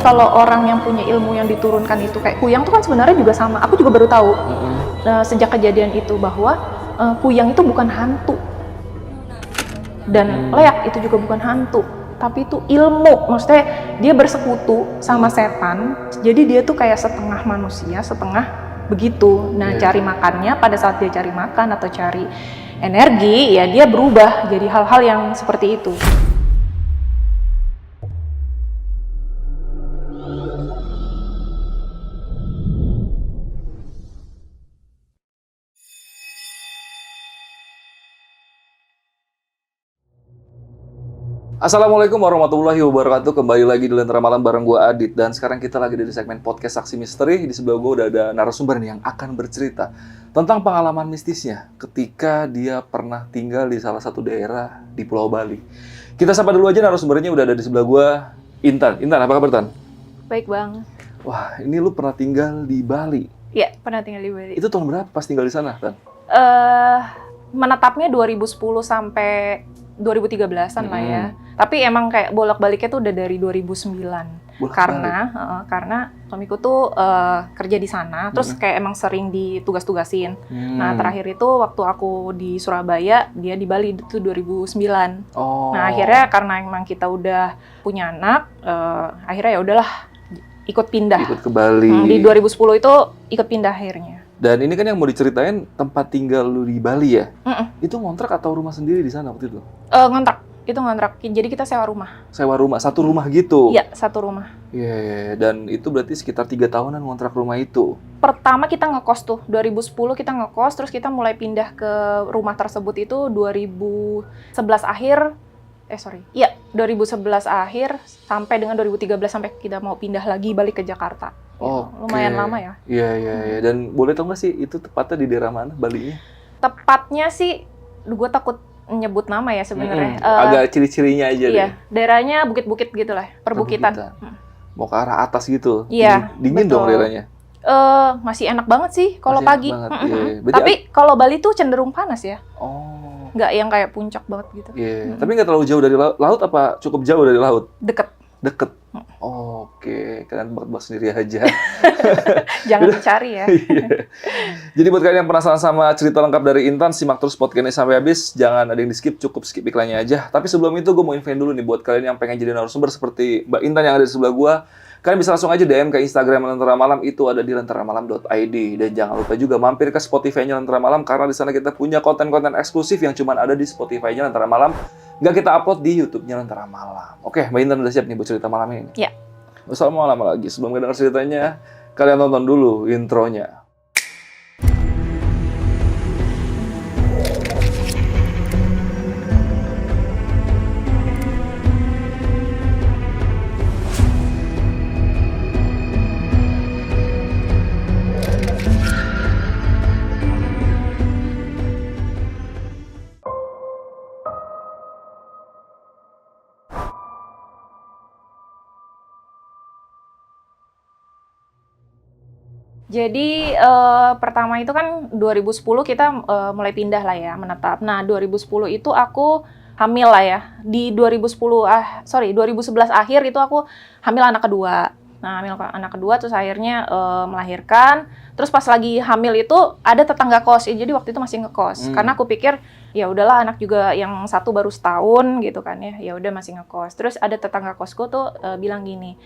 kalau orang yang punya ilmu yang diturunkan itu kayak kuyang tuh kan sebenarnya juga sama. Aku juga baru tahu sejak kejadian itu bahwa kuyang itu bukan hantu dan leak itu juga bukan hantu, tapi itu ilmu. Maksudnya dia bersekutu sama setan. Jadi dia tuh kayak setengah manusia, setengah begitu. Nah, cari makannya pada saat dia cari makan atau cari energi, ya dia berubah jadi hal-hal yang seperti itu. Assalamualaikum warahmatullahi wabarakatuh. Kembali lagi di Lentera Malam bareng gue Adit. Dan sekarang kita lagi di segmen podcast Saksi Misteri. Di sebelah gue udah ada narasumber nih yang akan bercerita tentang pengalaman mistisnya ketika dia pernah tinggal di salah satu daerah di Pulau Bali. Kita sapa dulu aja, narasumbernya udah ada di sebelah gue, Intan. Intan, apa kabar, Tan? Baik, Bang. Wah, ini lu pernah tinggal di Bali? Iya, pernah tinggal di Bali. Itu tahun berapa pas tinggal di sana, Tan? Menetapnya 2010 sampai 2013-an lah ya. Tapi emang kayak bolak-baliknya tuh udah dari 2009. Karena suamiku tuh kerja di sana, terus kayak emang sering ditugas-tugasin. Nah, terakhir itu waktu aku di Surabaya, dia di Bali itu 2009. Nah, akhirnya karena emang kita udah punya anak, akhirnya ya udahlah ikut pindah. Ikut ke Bali. Di 2010 itu ikut pindah akhirnya. Dan ini kan yang mau diceritain tempat tinggal lu di Bali ya? Itu ngontrak atau rumah sendiri di sana waktu itu? Ngontrak. Itu ngontrak. Jadi kita sewa rumah. Sewa rumah, satu rumah gitu? Iya, satu rumah. Iya, dan itu berarti sekitar 3 tahunan ngontrak rumah itu? Pertama kita ngekos tuh, 2010 kita ngekos, terus kita mulai pindah ke rumah tersebut itu 2011 akhir, 2011 akhir sampai dengan 2013 sampai kita mau pindah lagi balik ke Jakarta. Lumayan lama ya. Iya. Dan boleh tau nggak sih itu tepatnya di daerah mana Balinya? Tepatnya sih, gue takut nyebut nama ya sebenarnya. Agak ciri-cirinya aja deh. Iya, daerahnya bukit-bukit gitu lah, perbukitan. Mau ke arah atas gitu? Iya, dingin betul. Dong daerahnya? Masih enak banget sih kalau pagi. Iya. Tapi kalau Bali tuh cenderung panas ya. Nggak yang kayak puncak banget gitu. Iya. Tapi nggak terlalu jauh dari laut apa cukup jauh dari laut? Deket. Oke, kalian tebak sendiri aja. Jangan dicari ya. Iya. Jadi buat kalian yang penasaran sama cerita lengkap dari Intan, simak terus podcastnya sampai habis. Jangan ada yang di skip, cukup skip iklannya aja. Tapi sebelum itu gue mau infoin dulu nih buat kalian yang pengen jadi narasumber seperti Mbak Intan yang ada di sebelah gue. Kalian bisa langsung aja DM ke Instagram Lentera Malam, itu ada di lenteramalam.id. Dan jangan lupa juga mampir ke Spotify-nya Lentera Malam, karena di sana kita punya konten-konten eksklusif yang cuma ada di Spotify-nya Lentera Malam. Nggak kita upload di YouTube-nya Lentera Malam. Oke, Mbak Intan udah siap nih buat cerita malam ini? Iya. Usah mau lama lagi, sebelum kita dengar ceritanya, kalian tonton dulu intronya. Jadi pertama itu kan 2010 kita mulai pindah lah ya, menetap. Nah 2010 itu aku hamil lah ya. Di 2011 akhir itu aku hamil anak kedua. Nah hamil anak kedua terus akhirnya melahirkan. Terus pas lagi hamil itu ada tetangga kos. Jadi waktu itu masih ngekos. Karena aku pikir ya udahlah anak juga yang satu baru setahun gitu kan ya. Ya udah masih ngekos. Terus ada tetangga kosku tuh bilang gini,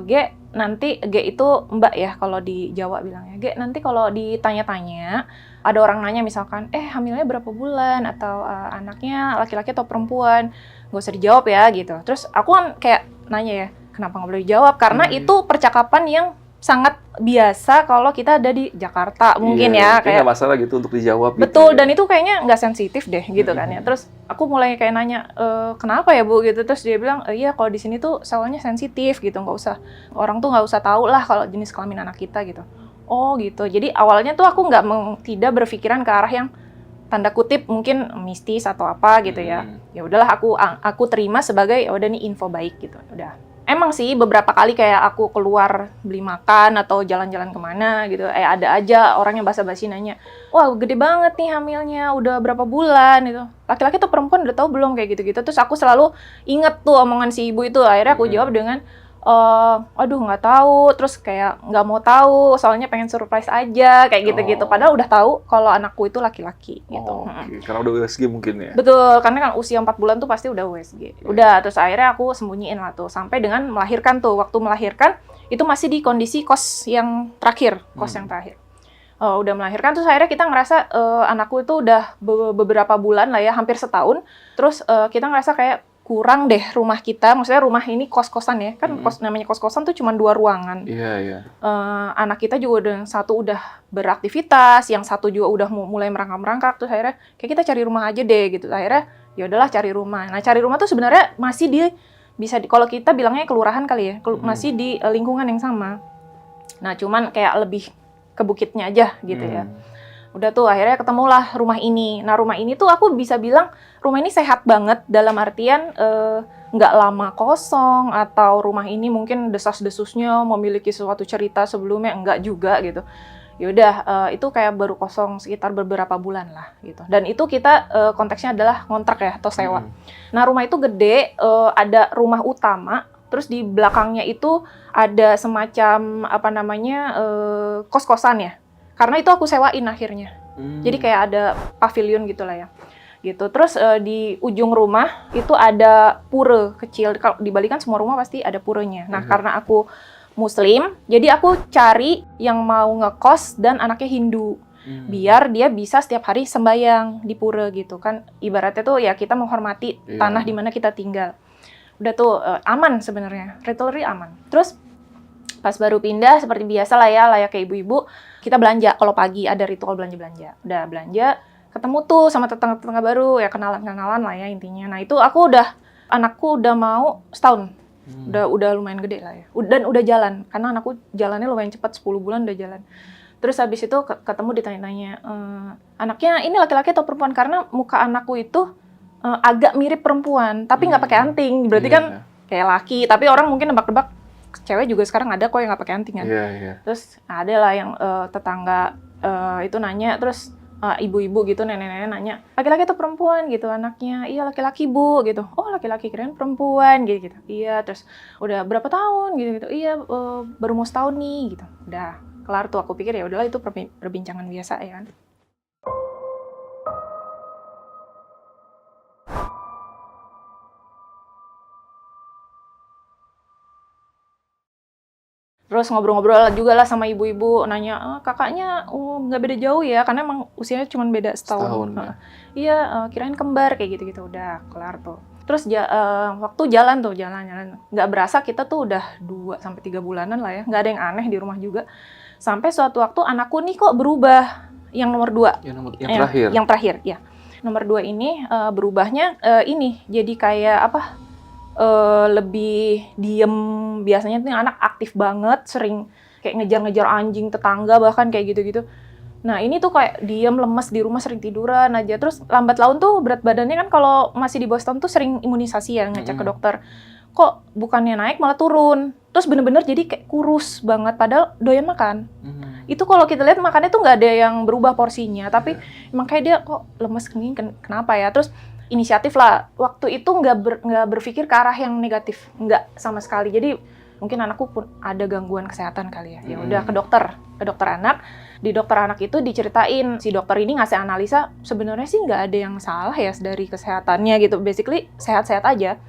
G itu Mbak ya kalau di Jawa bilangnya. G, nanti kalau ditanya-tanya, ada orang nanya misalkan, hamilnya berapa bulan atau anaknya laki-laki atau perempuan, nggak usah dijawab ya gitu. Terus aku kan kayak nanya ya, kenapa nggak boleh dijawab? Karena itu percakapan yang sangat biasa kalau kita ada di Jakarta mungkin ya. Kayak nggak masalah gitu untuk dijawab. Betul, gitu, dan itu kayaknya nggak sensitif deh gitu kan ya. Terus aku mulai kayak nanya, kenapa ya Bu gitu. Terus dia bilang, iya kalau di sini tuh soalnya sensitif gitu, nggak usah, orang tuh nggak usah tahu lah kalau jenis kelamin anak kita gitu. Oh gitu, jadi awalnya tuh aku tidak berpikiran ke arah yang tanda kutip mungkin mistis atau apa gitu ya. Ya udahlah aku terima sebagai ya udah nih info baik gitu. Udah. Emang sih beberapa kali kayak aku keluar beli makan atau jalan-jalan kemana gitu, ada aja orang yang basa-basi nanya, wah gede banget nih hamilnya, udah berapa bulan gitu. Laki-laki tuh perempuan udah tahu belum kayak gitu-gitu. Terus aku selalu inget tuh omongan si ibu itu, akhirnya aku jawab dengan, aduh nggak tahu, terus kayak nggak mau tahu, soalnya pengen surprise aja, kayak gitu-gitu. Padahal udah tahu kalau anakku itu laki-laki gitu. Oke. Karena udah USG mungkin ya? Betul, karena kan usia 4 bulan tuh pasti udah USG. Udah, terus akhirnya aku sembunyiin lah tuh, sampai dengan melahirkan tuh. Waktu melahirkan, itu masih di kondisi kos yang terakhir, yang terakhir. Udah melahirkan, terus akhirnya kita ngerasa anakku itu udah beberapa bulan lah ya, hampir setahun. Terus kita ngerasa kayak kurang deh rumah kita, maksudnya rumah ini kos-kosan ya, kan namanya kos-kosan tuh cuma 2 ruangan. Iya. Anak kita juga udah yang satu udah beraktivitas, yang satu juga udah mulai merangkak-merangkak, terus akhirnya kayak kita cari rumah aja deh gitu. Akhirnya ya udahlah cari rumah. Nah, cari rumah tuh sebenarnya masih kalau kita bilangnya kelurahan kali ya, masih di lingkungan yang sama. Nah, cuman kayak lebih ke bukitnya aja gitu ya. Udah tuh akhirnya ketemulah rumah ini. Nah, rumah ini tuh aku bisa bilang rumah ini sehat banget dalam artian nggak lama kosong, atau rumah ini mungkin desas-desusnya memiliki suatu cerita sebelumnya, enggak juga gitu. Yaudah, itu kayak baru kosong sekitar beberapa bulan lah gitu. Dan itu kita konteksnya adalah ngontrak ya atau sewa. Nah, rumah itu gede, ada rumah utama, terus di belakangnya itu ada semacam kos-kosan ya. Karena itu aku sewain akhirnya. Jadi kayak ada pavilion gitu lah ya. Gitu. Terus di ujung rumah itu ada pura kecil. Kalau di Bali kan semua rumah pasti ada puranya. Nah, karena aku Muslim, jadi aku cari yang mau ngekos dan anaknya Hindu. Biar dia bisa setiap hari sembahyang di pura gitu kan. Ibaratnya tuh ya kita menghormati tanah di mana kita tinggal. Udah tuh aman sebenarnya. Literally aman. Terus pas baru pindah seperti biasa lah ya, layak kayak ibu-ibu, kita belanja kalau pagi ada ritual belanja-belanja. Udah belanja, ketemu tuh sama tetangga-tetangga baru, ya kenalan-kenalan lah ya intinya. Nah, itu anakku udah mau setahun. Udah lumayan gede lah ya. Dan udah jalan, karena anakku jalannya lumayan cepat, 10 bulan udah jalan. Terus habis itu ketemu ditanya-tanya, anaknya ini laki-laki atau perempuan? Karena muka anakku itu agak mirip perempuan, tapi nggak pakai anting. Berarti kan kayak laki, tapi orang mungkin nebak-nebak, cewek juga sekarang ada kok yang nggak pakai anting kan. Terus ada lah yang tetangga itu nanya, terus ibu-ibu gitu, nenek-nenek nanya, laki-laki atau perempuan gitu anaknya? Iya laki-laki bu gitu. Oh laki-laki, kirain perempuan gitu. Iya, terus udah berapa tahun gitu. Iya baru mau setahun nih gitu. Udah kelar tuh, aku pikir ya udahlah itu perbincangan biasa ya kan. Terus ngobrol-ngobrol juga lah sama ibu-ibu, nanya, kakaknya nggak beda jauh ya, karena emang usianya cuma beda setahun. Ya. Iya, kirain kembar, kayak gitu-gitu. Udah, kelar tuh. Terus waktu jalan, nggak berasa kita tuh udah 2-3 bulanan lah ya, nggak ada yang aneh di rumah juga. Sampai suatu waktu anakku nih kok berubah, yang nomor 2. Yang terakhir? Yang terakhir, ya. Nomor 2 ini berubahnya jadi kayak lebih diem. Biasanya tuh anak aktif banget, sering kayak ngejar-ngejar anjing tetangga bahkan kayak gitu-gitu. Nah ini tuh kayak diem, lemes di rumah, sering tiduran aja. Terus lambat laun tuh berat badannya kan kalau masih di Boston tuh sering imunisasi ya, ngecek ke dokter. Kok bukannya naik malah turun. Terus bener-bener jadi kayak kurus banget, padahal doyan makan. Itu kalau kita lihat makannya tuh nggak ada yang berubah porsinya, tapi emang kayak dia kok lemes gini, kenapa ya? Terus inisiatif lah, waktu itu nggak berpikir ke arah yang negatif, nggak sama sekali. Jadi mungkin anakku pun ada gangguan kesehatan kali ya. Ya udah ke dokter anak. Di dokter anak itu diceritain, si dokter ini ngasih analisa, sebenarnya sih nggak ada yang salah ya dari kesehatannya gitu. Basically sehat-sehat aja.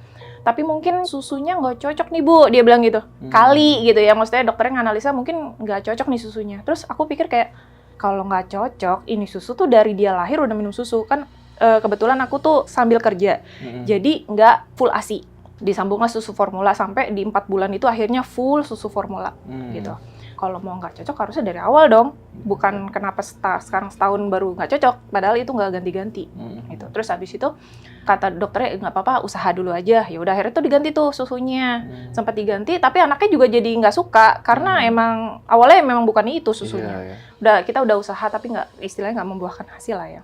Tapi mungkin susunya nggak cocok nih bu, dia bilang gitu. Kali gitu ya, maksudnya dokternya nganalisa mungkin nggak cocok nih susunya. Terus aku pikir kayak, kalau nggak cocok, ini susu tuh dari dia lahir udah minum susu. Kan kebetulan aku tuh sambil kerja, jadi nggak full ASI. Disambunglah susu formula sampai di 4 bulan itu akhirnya full susu formula gitu. Kalau mau nggak cocok harusnya dari awal dong, bukan kenapa sekarang setahun baru nggak cocok, padahal itu nggak ganti-ganti gitu. Terus habis itu kata dokternya nggak apa-apa, usaha dulu aja. Ya udah akhirnya tuh diganti tuh susunya, sempat diganti, tapi anaknya juga jadi nggak suka karena emang awalnya memang bukan itu susunya. Kita udah usaha tapi istilahnya nggak membuahkan hasil lah ya.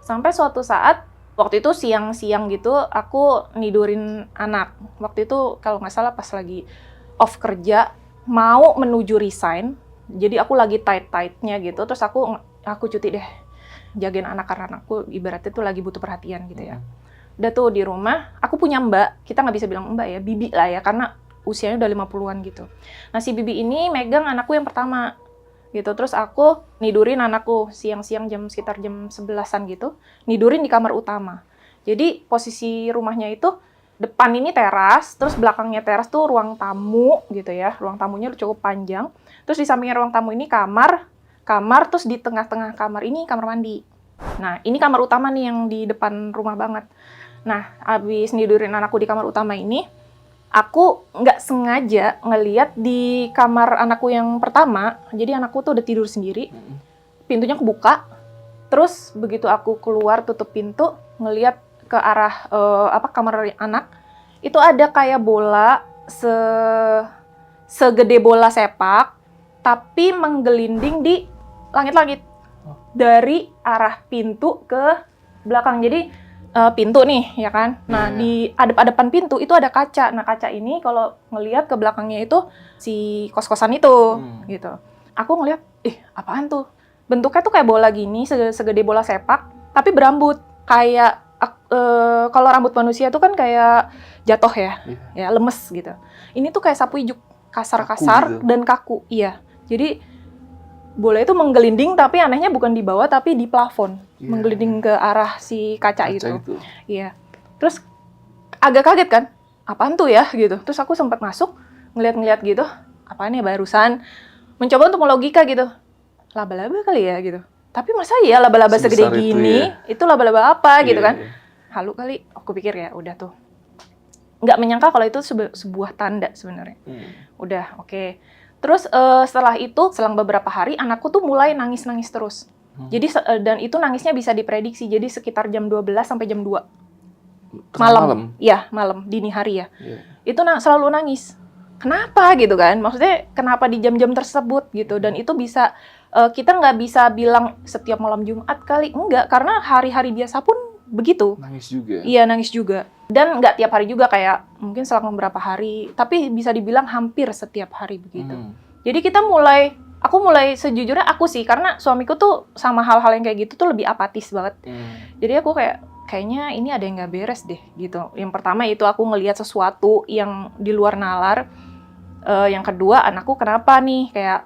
Sampai suatu saat, waktu itu siang-siang gitu, aku nidurin anak. Waktu itu kalau nggak salah pas lagi off kerja, mau menuju resign, jadi aku lagi tight-tightnya gitu, terus aku cuti deh, jagain anak karena anakku ibaratnya tuh lagi butuh perhatian gitu ya. Udah tuh di rumah, aku punya mbak, kita nggak bisa bilang mbak ya, bibi lah ya, karena usianya udah 50-an gitu. Nah, si Bibi ini megang anakku yang pertama gitu. Terus aku nidurin anakku siang-siang sekitar jam 11-an gitu, nidurin di kamar utama. Jadi posisi rumahnya itu depan ini teras, terus belakangnya teras tuh ruang tamu gitu ya. Ruang tamunya cukup panjang. Terus di sampingnya ruang tamu ini kamar, terus di tengah-tengah kamar ini kamar mandi. Nah, ini kamar utama nih yang di depan rumah banget. Nah, abis nidurin anakku di kamar utama ini, aku nggak sengaja ngeliat di kamar anakku yang pertama, jadi anakku tuh udah tidur sendiri, pintunya kebuka, terus begitu aku keluar tutup pintu, ngeliat ke arah kamar anak, itu ada kayak bola segede bola sepak, tapi menggelinding di langit-langit dari arah pintu ke belakang. Jadi pintu nih, ya kan? Nah, di adep-adepan pintu itu ada kaca. Nah, kaca ini kalau ngelihat ke belakangnya itu si kos-kosan itu, gitu. Aku ngelihat, apaan tuh? Bentuknya tuh kayak bola gini, segede bola sepak, tapi berambut. Kayak, kalau rambut manusia tuh kan kayak jatuh ya, ya lemes gitu. Ini tuh kayak sapu ijuk, kasar-kasar dan kaku. Iya, jadi bola itu menggelinding, tapi anehnya bukan di bawah, tapi di plafon. Menggelinding ke arah si kaca itu. Iya. Terus agak kaget kan? Apaan tuh ya? Gitu. Terus aku sempat masuk, ngeliat-ngeliat gitu. Apaan ya barusan? Mencoba untuk melogika gitu. Laba-laba kali ya gitu. Tapi masa ya laba-laba segede gini? Itu laba-laba apa gitu kan? Halu kali. Aku pikir ya udah tuh. Nggak menyangka kalau itu sebuah tanda sebenarnya. Udah, oke. Terus setelah itu, selang beberapa hari, anakku tuh mulai nangis-nangis terus. Jadi, dan itu nangisnya bisa diprediksi, jadi sekitar jam 12 sampai jam 2. Malam? Iya, malam, dini hari ya. Itu selalu nangis. Kenapa gitu kan? Maksudnya, kenapa di jam-jam tersebut gitu? Dan itu bisa, kita nggak bisa bilang setiap malam Jumat kali. Enggak, karena hari-hari biasa pun begitu. Nangis juga? Iya, nangis juga. Dan nggak tiap hari juga, kayak mungkin selang beberapa hari. Tapi bisa dibilang hampir setiap hari begitu. Jadi aku mulai sejujurnya aku sih, karena suamiku tuh sama hal-hal yang kayak gitu tuh lebih apatis banget. Jadi aku kayaknya ini ada yang nggak beres deh gitu. Yang pertama itu aku ngelihat sesuatu yang di luar nalar. Yang kedua, anakku kenapa nih kayak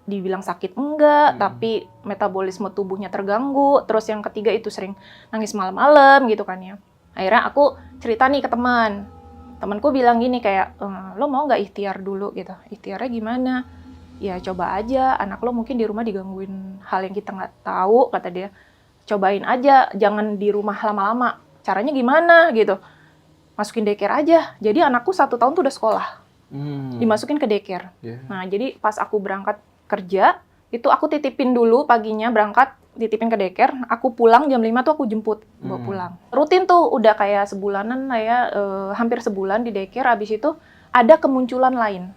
dibilang sakit enggak, tapi metabolisme tubuhnya terganggu. Terus yang ketiga itu sering nangis malam-malam gitu kan ya. Akhirnya aku cerita nih ke temanku bilang gini kayak, lo mau nggak ikhtiar dulu gitu? Ikhtiarnya gimana? Ya coba aja, anak lo mungkin di rumah digangguin hal yang kita nggak tahu, kata dia. Cobain aja, jangan di rumah lama-lama. Caranya gimana gitu? Masukin daycare aja. Jadi anakku 1 tahun tuh udah sekolah. Dimasukin ke daycare. Nah, jadi pas aku berangkat kerja, itu aku titipin dulu paginya berangkat, titipin ke daycare, aku pulang jam 5 tuh aku jemput, bawa pulang. Rutin tuh udah kayak sebulanan lah ya, hampir sebulan di daycare. Abis itu ada kemunculan lain,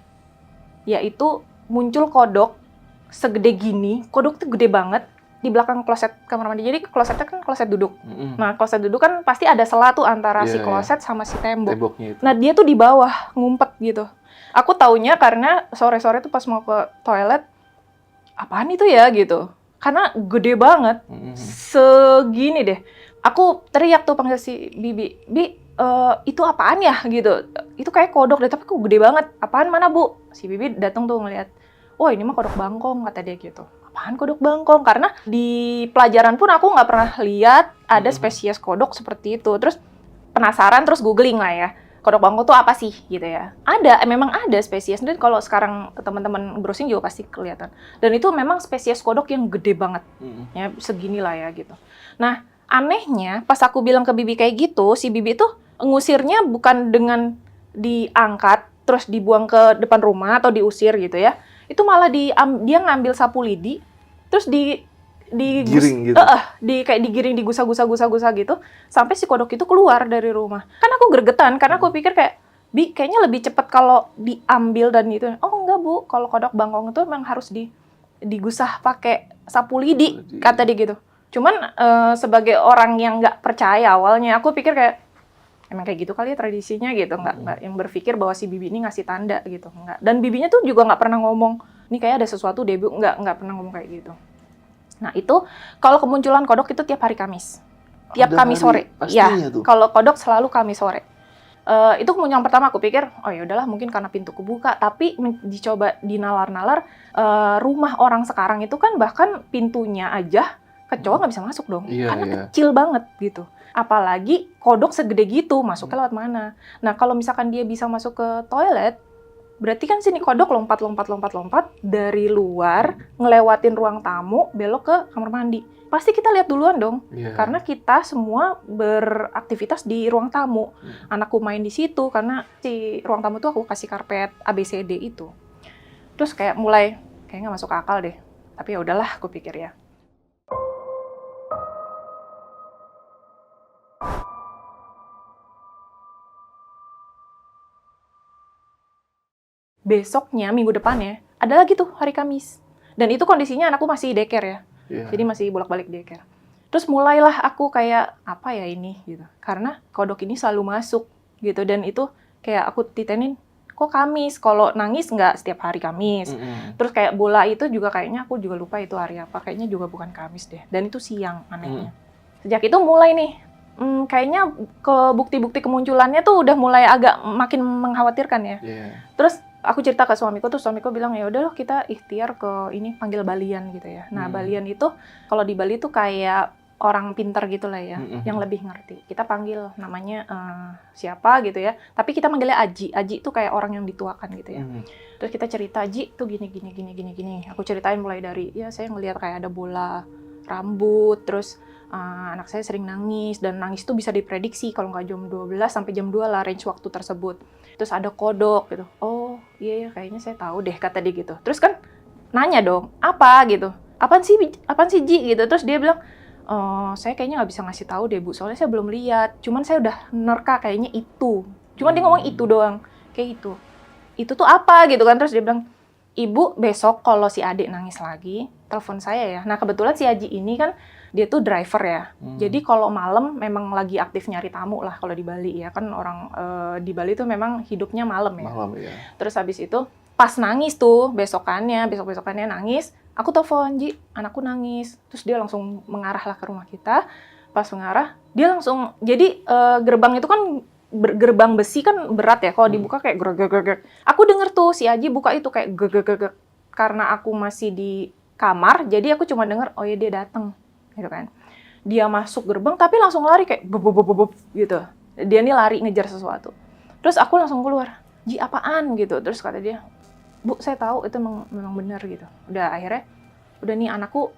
yaitu muncul kodok segede gini, kodok tuh gede banget, di belakang kloset kamar mandi. Jadi klosetnya kan kloset duduk. Nah, kloset duduk kan pasti ada sela tuh antara si kloset sama si tembok. Nah, dia tuh di bawah, ngumpet gitu. Aku taunya karena sore-sore tuh pas mau ke toilet, apaan itu ya gitu. Karena gede banget, segini deh. Aku teriak tuh panggil si Bibi, itu apaan ya gitu. Itu kayak kodok deh, tapi kok gede banget. Apaan, mana Bu? Si Bibi datang tuh ngeliat, wah ini mah kodok bangkong, kata dia gitu. Apaan kodok bangkong? Karena di pelajaran pun aku nggak pernah lihat ada spesies kodok seperti itu. Terus penasaran, terus googling lah ya. Kodok bangkong tuh apa sih gitu ya. Memang ada spesies. Dan kalau sekarang teman-teman browsing juga pasti kelihatan. Dan itu memang spesies kodok yang gede banget. Ya segini lah ya gitu. Nah, anehnya pas aku bilang ke Bibi kayak gitu, si Bibi tuh ngusirnya bukan dengan diangkat terus dibuang ke depan rumah atau diusir gitu ya. Itu malah dia ngambil sapu lidi terus giring gitu. Kayak digiring, digusa-gusa gitu sampai si kodok itu keluar dari rumah. Kan aku gregetan karena aku pikir kayak, Bi, kayaknya lebih cepat kalau diambil dan gitu. Oh enggak Bu, kalau kodok bangkong itu memang harus digusah pakai sapu lidi, kata dia gitu. Cuman sebagai orang yang nggak percaya awalnya, aku pikir kayak emang kayak gitu kali ya tradisinya gitu, nggak yang berpikir bahwa si Bibi ini ngasih tanda gitu, nggak. Dan Bibinya tuh juga nggak pernah ngomong, ini kayak ada sesuatu deh Bu, nggak pernah ngomong kayak gitu. Nah itu kalau kemunculan kodok itu tiap hari Kamis, tiap Kamis sore. Ya, kalau kodok selalu Kamis sore. Itu yang pertama aku pikir, oh ya udahlah mungkin karena pintu kebuka. Tapi dicoba dinalar-nalar, rumah orang sekarang itu kan bahkan pintunya aja kecoa nggak bisa masuk dong, karena kecil banget gitu. Apalagi kodok segede gitu, masuknya lewat mana? Nah kalau misalkan dia bisa masuk ke toilet, berarti kan sini kodok lompat dari luar, ngelewatin ruang tamu, belok ke kamar mandi. Pasti kita lihat duluan dong, karena kita semua beraktivitas di ruang tamu. Anakku main di situ, karena si ruang tamu tuh aku kasih karpet ABCD itu. Terus kayak mulai, kayak nggak masuk akal deh. Tapi ya udahlah, aku pikir ya. Besoknya, minggu depannya, ada lagi tuh hari Kamis. Dan itu kondisinya anakku masih daycare ya. Jadi masih bolak-balik daycare. Terus mulailah aku kayak, apa ya ini gitu. Karena kodok ini selalu masuk gitu. Dan itu kayak aku titenin, kok Kamis? Kalau nangis nggak setiap hari Kamis. Terus kayak bola itu juga kayaknya aku juga lupa itu hari apa. Kayaknya juga bukan Kamis deh. Dan itu siang anehnya. Sejak itu mulai nih, kayaknya ke bukti-bukti kemunculannya tuh udah mulai agak makin mengkhawatirkan ya. Terus aku cerita ke suamiku, tuh suamiku bilang ya udah loh kita ikhtiar ke ini panggil balian gitu ya. Nah balian itu kalau di Bali tuh kayak orang pintar gitu lah ya, yang lebih ngerti. Kita panggil namanya siapa gitu ya. Tapi kita manggilnya Aji. Aji tuh kayak orang yang dituakan gitu ya. Terus kita cerita Aji tuh gini. Aku ceritain mulai dari ya saya ngelihat kayak ada bola rambut, terus anak saya sering nangis, dan nangis tuh bisa diprediksi kalau nggak jam 12 sampai jam 2 lah range waktu tersebut. Terus ada kodok gitu. Oh iya kayaknya saya tahu deh, kata dia gitu. Terus kan nanya dong, apa gitu? Apaan sih Ji gitu. Terus dia bilang, saya kayaknya nggak bisa ngasih tahu deh Bu, soalnya saya belum lihat. Cuman saya udah nerka kayaknya itu. Cuman dia ngomong itu doang, kayak itu. Itu tuh apa gitu kan? Terus dia bilang, Ibu besok kalau si adik nangis lagi, telepon saya ya. Nah kebetulan si Aji ini kan dia tuh driver ya. Jadi kalau malam memang lagi aktif nyari tamu lah kalau di Bali ya. Kan orang di Bali tuh memang hidupnya malam ya. Terus habis itu pas nangis tuh besok-besokannya nangis, aku telepon, Ji, anakku nangis. Terus dia langsung mengarah lah ke rumah kita. Pas mengarah, dia langsung, jadi gerbang itu kan gerbang besi kan berat ya, kalau dibuka kayak greg. Aku denger tuh si Aji buka itu kayak greg. Karena aku masih di kamar, jadi aku cuma denger, oh ya dia datang, gitu kan. Dia masuk gerbang tapi langsung lari kayak bub gitu. Dia nih lari ngejar sesuatu. Terus aku langsung keluar, Ji apaan gitu. Terus kata dia, Bu saya tahu itu memang benar gitu. Udah akhirnya, udah nih anakku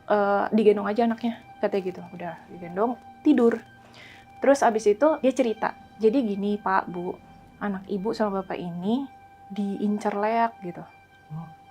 digendong aja anaknya, katanya gitu. Udah digendong, tidur. Terus abis itu dia cerita. Jadi gini Pak, Bu, anak Ibu sama Bapak ini diincer leak gitu.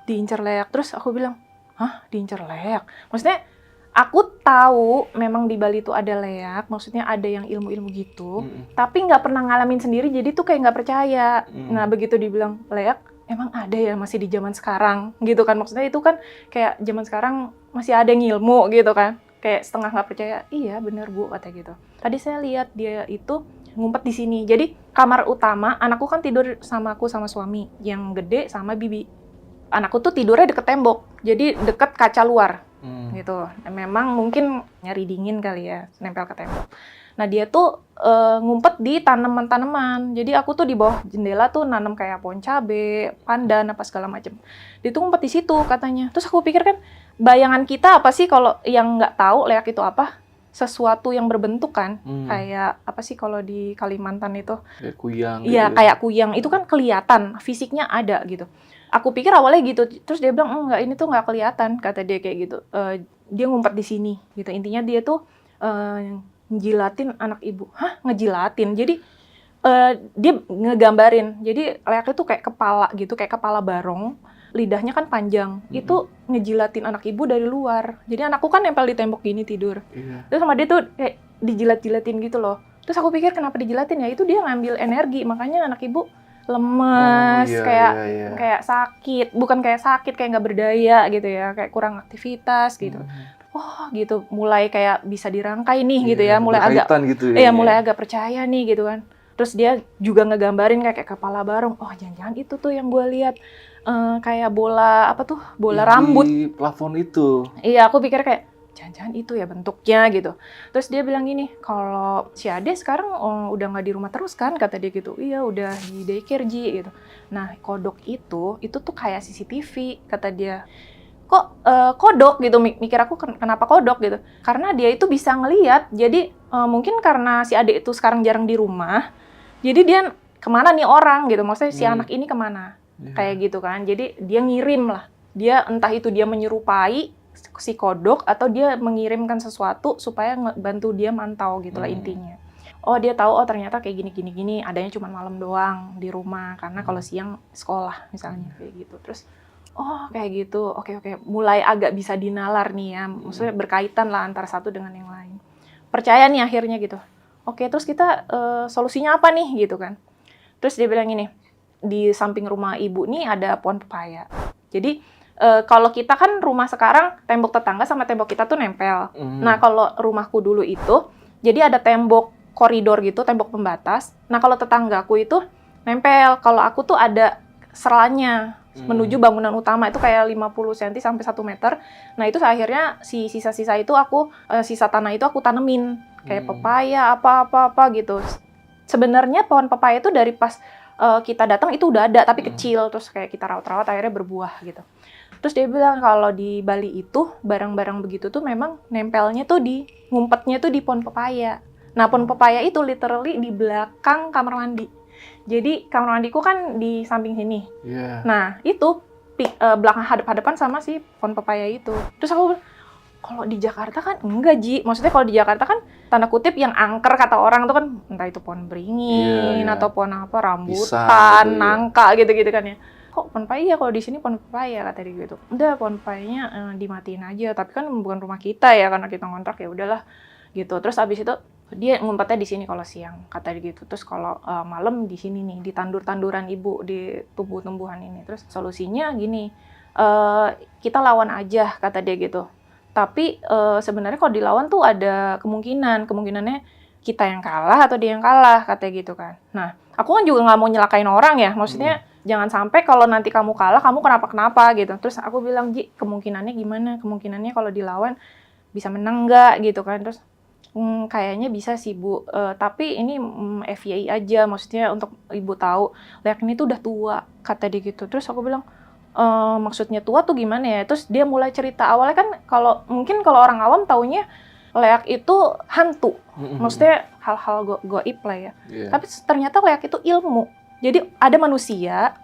Diincer leak. Terus aku bilang, hah diincer leak? Maksudnya aku tahu memang di Bali tuh ada leak, maksudnya ada yang ilmu-ilmu gitu, tapi nggak pernah ngalamin sendiri, jadi tuh kayak nggak percaya. Nah begitu dibilang leak, emang ada ya masih di zaman sekarang gitu kan. Maksudnya itu kan kayak zaman sekarang masih ada yang ilmu gitu kan. Kayak setengah nggak percaya, iya bener Bu, kata gitu. Tadi saya lihat dia itu ngumpet di sini. Jadi kamar utama, anakku kan tidur sama aku sama suami, yang gede sama bibi. Anakku tuh tidurnya deket tembok, jadi deket kaca luar gitu. Memang mungkin nyari dingin kali ya, nempel ke tembok. Nah dia tuh ngumpet di tanaman-tanaman. Jadi aku tuh di bawah jendela tuh nanam kayak pohon cabe, pandan, apa segala macem. Dia tuh ngumpet di situ katanya. Terus aku pikir kan, bayangan kita apa sih kalau yang nggak tahu leak itu apa? Sesuatu yang berbentuk kan, kayak apa sih kalau di Kalimantan itu? Kayak kuyang. Iya, gitu. kayak kuyang. Itu kan kelihatan, fisiknya ada gitu. Aku pikir awalnya gitu. Terus dia bilang, enggak, ini tuh nggak kelihatan, kata dia kayak gitu. Dia ngumpet di sini, gitu. Intinya dia tuh ngejilatin anak Ibu. Hah? Ngejilatin? Jadi dia ngegambarin. Jadi leak itu kayak kepala gitu, kayak kepala barong. Lidahnya kan panjang, itu ngejilatin anak Ibu dari luar. Jadi anakku kan nempel di tembok gini tidur. Terus sama dia tuh kayak dijilat-jilatin gitu loh. Terus aku pikir kenapa dijilatin ya? Itu dia ngambil energi, makanya anak Ibu lemes, kayak sakit. Bukan kayak sakit, kayak nggak berdaya gitu ya, kayak kurang aktivitas gitu. Oh gitu, mulai kayak bisa dirangkai nih gitu ya, mulai agak gitu ya. mulai agak percaya nih gitu kan. Terus dia juga ngegambarin kayak kepala barong. Oh jangan-jangan itu tuh yang gue lihat. Kayak bola apa tuh, bola rambut di plafon itu. Iya, aku pikir kayak jangan-jangan itu ya bentuknya gitu. Terus dia bilang gini, kalau si Ade sekarang udah nggak di rumah terus kan, kata dia gitu. Iya udah di daycare Ji gitu. Nah kodok itu tuh kayak CCTV, kata dia. Kok kodok gitu, mikir aku kenapa kodok gitu. Karena dia itu bisa ngelihat, jadi mungkin karena si Ade itu sekarang jarang di rumah, jadi dia kemana nih orang gitu, maksudnya si anak ini kemana, kayak gitu kan. Jadi dia ngirim lah, dia entah itu dia menyerupai si kodok atau dia mengirimkan sesuatu supaya bantu dia mantau gitu lah intinya. Oh dia tahu, oh ternyata kayak gini, adanya cuma malam doang di rumah, karena kalau siang sekolah misalnya kayak gitu. Terus oh kayak gitu, oke, mulai agak bisa dinalar nih ya, maksudnya berkaitan lah antara satu dengan yang lain. Percaya nih akhirnya gitu. Oke, terus kita solusinya apa nih gitu kan. Terus dia bilang gini, di samping rumah ibu nih ada pohon pepaya. Jadi kalau kita kan rumah sekarang tembok tetangga sama tembok kita tuh nempel. Nah kalau rumahku dulu itu, jadi ada tembok koridor gitu, tembok pembatas. Nah kalau tetanggaku itu nempel, kalau aku tuh ada seralanya menuju bangunan utama itu kayak 50 cm sampai 1 meter. Nah itu akhirnya si sisa-sisa itu sisa tanah itu aku tanemin kayak pepaya apa gitu. Sebenarnya pohon pepaya itu dari pas kita datang itu udah ada tapi kecil, terus kayak kita rawat-rawat akhirnya berbuah gitu. Terus dia bilang kalau di Bali itu barang-barang begitu tuh memang nempelnya tuh ngumpetnya tuh di pohon pepaya. Nah pohon pepaya itu literally di belakang kamar mandi. Jadi kamar mandiku kan di samping sini. Nah itu belakang hadap-hadapan sama si pohon pepaya itu. Terus aku kalau di Jakarta kan enggak, Ji. Maksudnya kalau di Jakarta kan tanda kutip yang angker kata orang tuh kan entah itu pohon beringin atau pohon apa, rambutan, gitu, nangka gitu-gitu kan ya. Kok pohon pepaya, kalau di sini pohon pepaya kata dia gitu. Udah pohon pepayanya dimatiin aja, tapi kan bukan rumah kita ya karena kita ngontrak ya udahlah gitu. Terus abis itu dia ngumpetnya di sini kalau siang kata dia gitu. Terus kalau malam di sini nih di tandur-tanduran ibu di tumbuh-tumbuhan ini. Terus solusinya gini, kita lawan aja kata dia gitu. Tapi sebenarnya kalau dilawan tuh ada kemungkinannya kita yang kalah atau dia yang kalah katanya gitu kan. Nah aku kan juga nggak mau nyelakain orang ya, maksudnya jangan sampai kalau nanti kamu kalah kamu kenapa-kenapa gitu. Terus aku bilang, Ji kemungkinannya gimana? Kemungkinannya kalau dilawan bisa menang nggak gitu kan. Terus kayaknya bisa sih Bu, tapi ini FYI aja, maksudnya untuk ibu tahu leak ini tuh udah tua kata dia gitu. Terus aku bilang maksudnya tua tuh gimana ya? Terus dia mulai cerita, awalnya kan mungkin kalau orang awam taunya leak itu hantu, maksudnya hal-hal goib lah ya. Tapi ternyata leak itu ilmu. Jadi ada manusia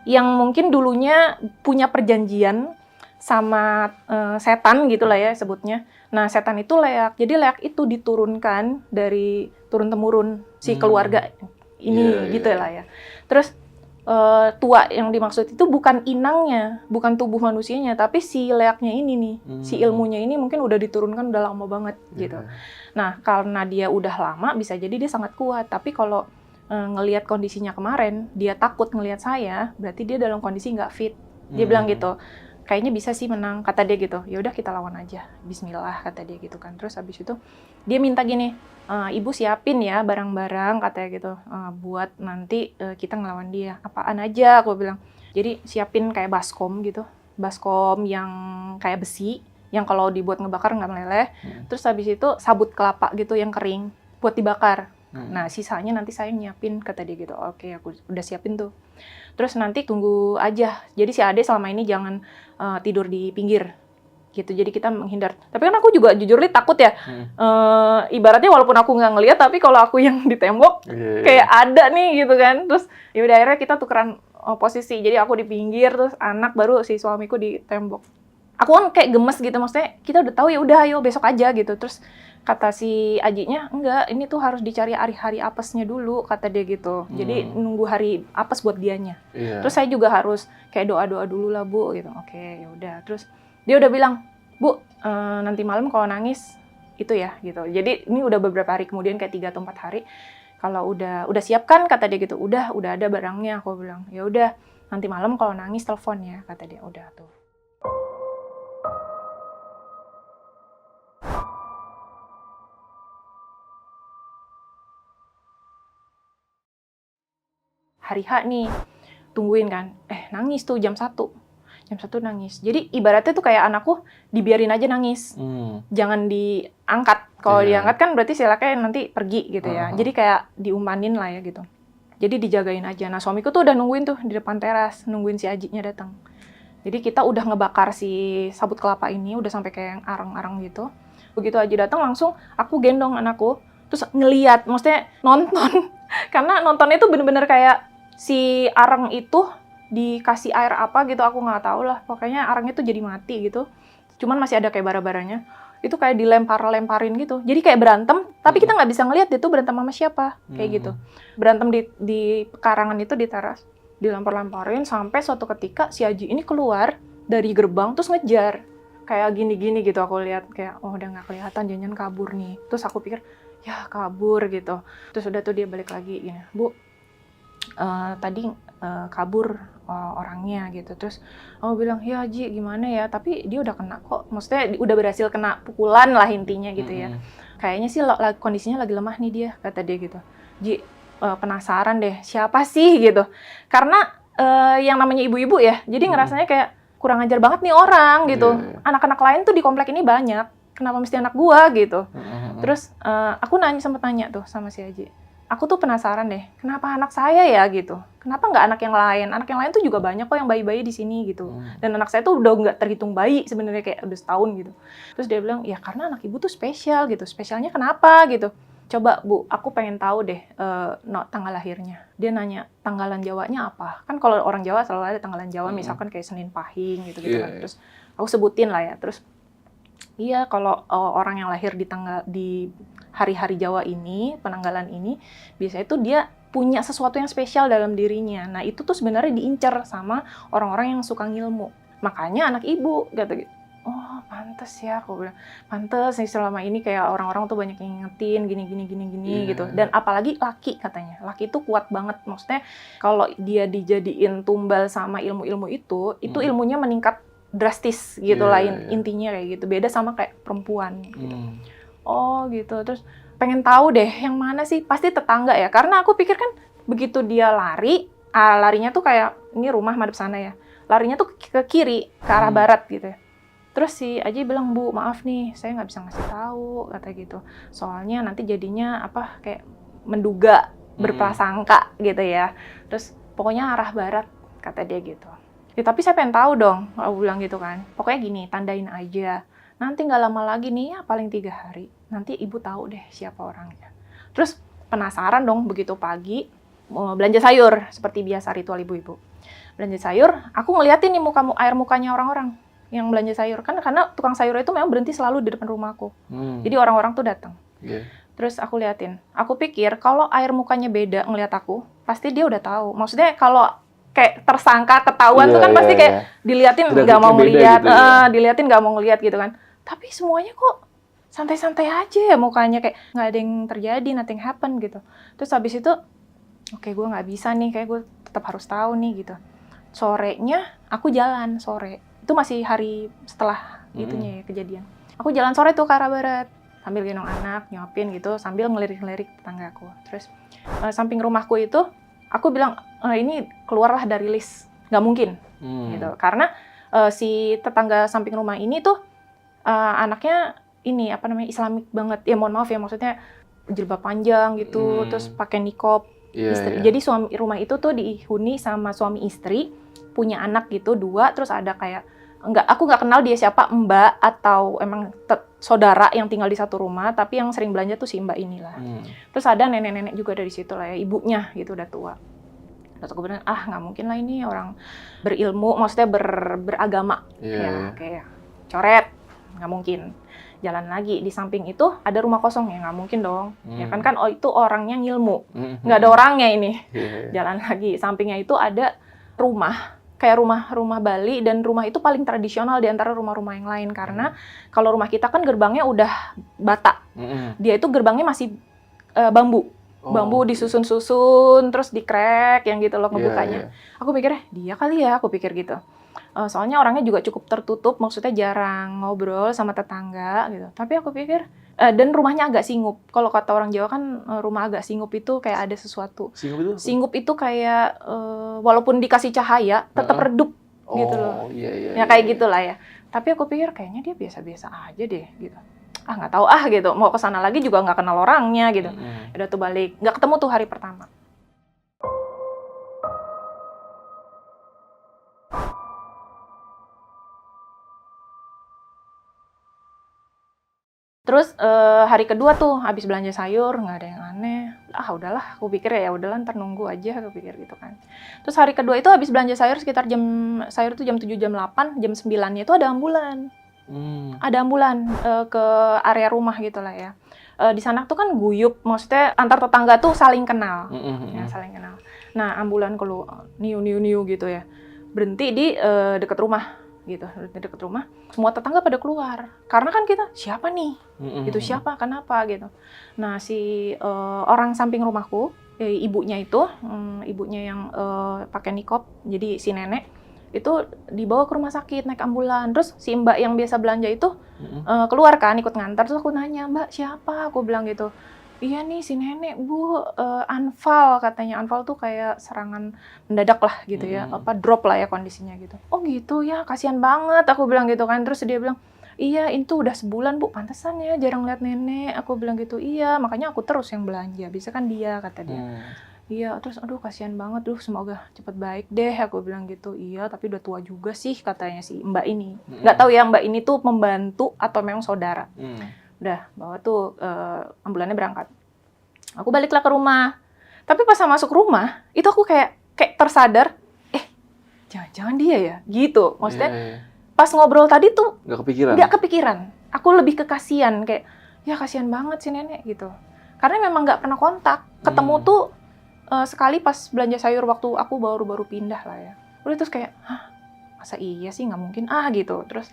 yang mungkin dulunya punya perjanjian sama setan gitulah ya sebutnya. Nah setan itu leak, jadi leak itu diturunkan dari turun-temurun si keluarga ini gitu lah ya. Terus tua yang dimaksud itu bukan inangnya, bukan tubuh manusianya, tapi si leaknya ini nih, si ilmunya ini mungkin udah diturunkan udah lama banget gitu. Nah karena dia udah lama bisa jadi dia sangat kuat, tapi kalau ngelihat kondisinya kemarin, dia takut ngelihat saya, berarti dia dalam kondisi nggak fit. Dia bilang gitu, kayaknya bisa sih menang, kata dia gitu. Ya udah kita lawan aja, Bismillah kata dia gitu kan. Terus habis itu dia minta gini, ibu siapin ya barang-barang katanya gitu, buat nanti kita ngelawan dia. Apaan aja aku bilang. Jadi siapin kayak baskom gitu, baskom yang kayak besi, yang kalau dibuat ngebakar nggak meleleh. Terus habis itu sabut kelapa gitu yang kering buat dibakar. Nah sisanya nanti saya nyiapin kata dia gitu. Oke aku udah siapin tuh. Terus nanti tunggu aja. Jadi si Ade selama ini jangan tidur di pinggir gitu. Jadi kita menghindar. Tapi kan aku juga jujur takut ya. Ibaratnya walaupun aku nggak ngeliat, tapi kalau aku yang di tembok kayak ada nih gitu kan. Terus ya udah akhirnya kita tukeran posisi. Jadi aku di pinggir, terus anak baru si suamiku di tembok. Aku kan kayak gemes gitu, maksudnya kita udah tahu ya udah ayo besok aja gitu. Terus kata si Ajinya, enggak, ini tuh harus dicari hari-hari apesnya dulu, kata dia gitu. Jadi nunggu hari apes buat dianya. Terus saya juga harus kayak doa-doa dulu lah Bu, gitu. Oke, ya udah. Terus dia udah bilang, Bu, nanti malam kalau nangis itu ya, gitu. Jadi ini udah beberapa hari kemudian kayak 3 atau 4 hari. Kalau udah siap kan, kata dia gitu. Udah ada barangnya, aku bilang. Ya udah, nanti malam kalau nangis telepon ya, kata dia. Udah tuh. Hari H nih, tungguin kan, nangis tuh jam 1. Jam 1 nangis. Jadi ibaratnya tuh kayak anakku dibiarin aja nangis. Jangan diangkat. Kalau diangkat kan berarti silaknya nanti pergi gitu ya. Jadi kayak diumanin lah ya gitu. Jadi dijagain aja. Nah suamiku tuh udah nungguin tuh di depan teras, nungguin si Ajinya datang. Jadi kita udah ngebakar si sabut kelapa ini, udah sampai kayak yang arang-arang gitu. Begitu Aji datang langsung aku gendong anakku, terus ngeliat, maksudnya nonton. Karena nontonnya tuh bener-bener kayak si arang itu dikasih air apa gitu, aku nggak tahu lah. Pokoknya arangnya tuh jadi mati gitu. Cuman masih ada kayak bara-baranya. Itu kayak dilempar-lemparin gitu. Jadi kayak berantem, tapi kita nggak bisa ngeliat dia tuh berantem sama siapa. Kayak gitu. Berantem di pekarangan itu di teras. Dilempar-lemparin sampai suatu ketika si Aji ini keluar dari gerbang terus ngejar. Kayak gini-gini gitu aku lihat. Kayak oh udah nggak kelihatan, jangan kabur nih. Terus aku pikir, ya kabur gitu. Terus udah tuh dia balik lagi gini. Bu, tadi kabur orangnya gitu. Terus aku bilang, ya Ji gimana ya, tapi dia udah kena kok, maksudnya udah berhasil kena pukulan lah intinya gitu ya. Kayaknya sih kondisinya lagi lemah nih dia, kata dia gitu. Ji, penasaran deh siapa sih gitu, karena yang namanya ibu-ibu ya, jadi ngerasanya kayak kurang ajar banget nih orang gitu. Anak-anak lain tuh di komplek ini banyak, kenapa mesti anak gua gitu. Terus aku sempet nanya tuh sama si Aji, aku tuh penasaran deh, kenapa anak saya ya gitu? Kenapa nggak anak yang lain? Anak yang lain tuh juga banyak kok yang bayi-bayi di sini gitu. Dan anak saya tuh udah nggak terhitung bayi sebenarnya, kayak udah setahun gitu. Terus dia bilang, ya karena anak ibu tuh spesial gitu. Spesialnya kenapa gitu? Coba Bu, aku pengen tahu deh tanggal lahirnya. Dia nanya, tanggalan Jawanya apa? Kan kalau orang Jawa selalu ada tanggalan Jawa, misalkan kayak Senin Pahing gitu-gitu kan. Terus aku sebutin lah ya. Terus iya, kalau orang yang lahir di hari-hari Jawa ini, penanggalan ini, biasanya itu dia punya sesuatu yang spesial dalam dirinya. Nah, itu tuh sebenarnya diincar sama orang-orang yang suka ngilmu. Makanya anak ibu, gitu. Oh, pantes ya, aku bilang. Pantes nih selama ini kayak orang-orang tuh banyak yang ngingetin, gini, gitu. Dan apalagi laki katanya. Laki itu kuat banget. Maksudnya, kalau dia dijadiin tumbal sama ilmu-ilmu itu ilmunya meningkat drastis gitu lah intinya kayak gitu. Beda sama kayak perempuan gitu. Oh gitu. Terus pengen tahu deh yang mana sih, pasti tetangga ya, karena aku pikir kan begitu dia larinya tuh kayak ini rumah madep sana ya, larinya tuh ke kiri ke arah barat gitu ya. Terus si Aji bilang, Bu maaf nih saya nggak bisa ngasih tahu kata gitu, soalnya nanti jadinya apa kayak menduga berprasangka gitu ya. Terus pokoknya arah barat kata dia gitu. Ya tapi saya pengen tahu dong, aku bilang gitu kan. Pokoknya gini, tandain aja. Nanti nggak lama lagi nih, ya paling 3 hari. Nanti ibu tahu deh siapa orangnya. Terus penasaran dong, begitu pagi mau belanja sayur seperti biasa ritual ibu-ibu. Belanja sayur, aku ngeliatin nih air mukanya orang-orang yang belanja sayur. Kan karena tukang sayur itu memang berhenti selalu di depan rumahku. Jadi orang-orang tuh datang. Terus aku liatin. Aku pikir kalau air mukanya beda ngeliat aku, pasti dia udah tahu. Maksudnya kalau kayak tersangka ketahuan tuh kan pasti kayak diliatin nggak mau ngeliat, gitu diliatin nggak mau ngeliat gitu kan. Tapi semuanya kok santai-santai aja ya mukanya, kayak nggak ada yang terjadi, nothing happen gitu. Terus habis itu, oke, gue nggak bisa nih, kayak gue tetap harus tahu nih gitu. Sorenya aku jalan sore, itu masih hari setelah itunya ya kejadian. Aku jalan sore tuh ke arah barat, sambil gendong anak, nyuapin gitu, sambil ngelirik-ngelirik tetanggaku. Terus samping rumahku itu, aku bilang, ini keluarlah dari list, nggak mungkin gitu. Karena si tetangga samping rumah ini tuh anaknya ini apa namanya Islamik banget. Ya mohon maaf ya, maksudnya jilbab panjang gitu, terus pakai niqab. Jadi suami rumah itu tuh dihuni sama suami istri, punya anak gitu 2, terus ada kayak aku nggak kenal dia siapa, mbak atau emang saudara yang tinggal di satu rumah, tapi yang sering belanja tuh si mbak inilah. Terus ada nenek-nenek juga dari situ lah ya, ibunya gitu udah tua. Terus aku bilang, nggak mungkin lah ini orang berilmu, maksudnya beragama. Kayak coret, nggak mungkin. Jalan lagi, di samping itu ada rumah kosong, ya nggak mungkin dong. Ya kan itu orangnya ngilmu, nggak ada orangnya ini. Jalan lagi, sampingnya itu ada rumah, kayak rumah Bali, dan rumah itu paling tradisional di antara rumah-rumah yang lain. Karena kalau rumah kita kan gerbangnya udah bata, dia itu gerbangnya masih bambu. Bambu disusun-susun, terus dikrek yang gitu loh ngebukanya. Aku pikir, dia kali ya, aku pikir gitu. Soalnya orangnya juga cukup tertutup, maksudnya jarang ngobrol sama tetangga gitu. Tapi aku pikir, dan rumahnya agak singup. Kalau kata orang Jawa kan rumah agak singup itu kayak ada sesuatu. Singup itu? Singup itu kayak walaupun dikasih cahaya, tetap redup gitu loh. Iya, iya. Ya kayak gitulah ya. Tapi aku pikir kayaknya dia biasa-biasa aja deh gitu. Nggak tahu gitu. Mau ke sana lagi juga nggak kenal orangnya gitu. Udah tuh balik, nggak ketemu tuh hari pertama. Terus hari kedua tuh habis belanja sayur, nggak ada yang aneh. Udahlah, aku pikir ya udahlah ntar nunggu aja, aku pikir gitu kan. Terus hari kedua itu habis belanja sayur sekitar sayur tuh jam 7, jam 8, jam 9-nya itu ada ambulan. Ada ambulan ke area rumah gitu lah ya. Di sana tuh kan guyup, maksudnya antar tetangga tuh saling kenal. Ya, saling kenal. Nah, ambulan kalau niu gitu ya. Berhenti di dekat rumah gitu, dekat rumah. Semua tetangga pada keluar. Karena kan kita, siapa nih? Gitu, siapa? Kenapa gitu. Nah, si orang samping rumahku, ibunya itu, ibunya yang pakai nikop, jadi si nenek itu dibawa ke rumah sakit naik ambulan. Terus si mbak yang biasa belanja itu keluar kan ikut ngantar. Terus aku nanya, "Mbak, siapa?" Aku bilang gitu. "Iya nih si nenek, Bu, anfal," katanya. Anfal tuh kayak serangan mendadak lah gitu ya, drop lah ya kondisinya gitu. "Oh gitu ya, kasihan banget," aku bilang gitu kan. Terus dia bilang, "Iya, itu udah sebulan Bu, pantesan ya jarang lihat nenek," aku bilang gitu. "Iya, makanya aku terus yang belanja, bisa kan dia," kata dia. "Iya," terus aduh kasihan banget, semoga cepet baik deh, aku bilang gitu. "Iya, tapi udah tua juga sih," katanya si mbak ini. Nggak tahu ya mbak ini tuh pembantu atau memang saudara. Udah, bawa tuh ambulannya berangkat. Aku baliklah ke rumah. Tapi pas masuk rumah, itu aku kayak tersadar, jangan-jangan dia ya? Gitu. Maksudnya, pas ngobrol tadi tuh nggak kepikiran. Aku lebih ke kasihan, kayak, ya kasihan banget si nenek gitu. Karena memang nggak pernah kontak. Ketemu tuh sekali pas belanja sayur waktu aku baru-baru pindah lah ya. Udah terus kayak, masa iya sih? Nggak mungkin gitu. Terus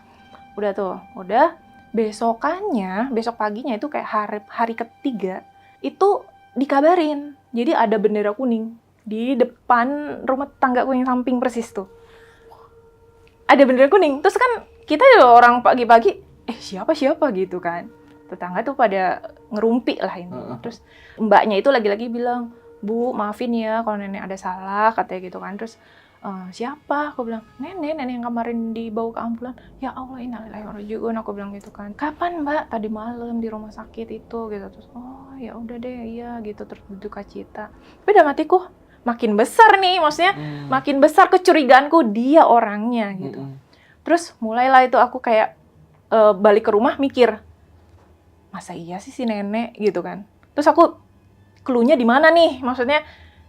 udah besok paginya itu kayak hari ketiga itu dikabarin. Jadi ada bendera kuning di depan rumah tetanggaku yang samping persis tuh. Ada bendera kuning. Terus kan kita orang pagi-pagi, siapa gitu kan. Tetangga tuh pada ngerumpi lah ini. Terus mbaknya itu lagi-lagi bilang, "Bu, maafin ya kalau nenek ada salah," katanya gitu kan. Terus siapa? Aku bilang, nenek yang kemarin dibawa ke ambulan. "Ya Allah, innalillahi wa inna ilaihi raji'un," aku bilang gitu kan. "Kapan Mbak?" "Tadi malam di rumah sakit itu," gitu. Terus, "Oh ya udah deh, iya," gitu. Terus berduka cita. Tapi dalam hatiku makin besar nih, maksudnya makin besar kecurigaanku dia orangnya gitu. Terus mulailah itu aku kayak balik ke rumah mikir, masa iya sih si nenek gitu kan. Terus aku clue-nya di mana nih? Maksudnya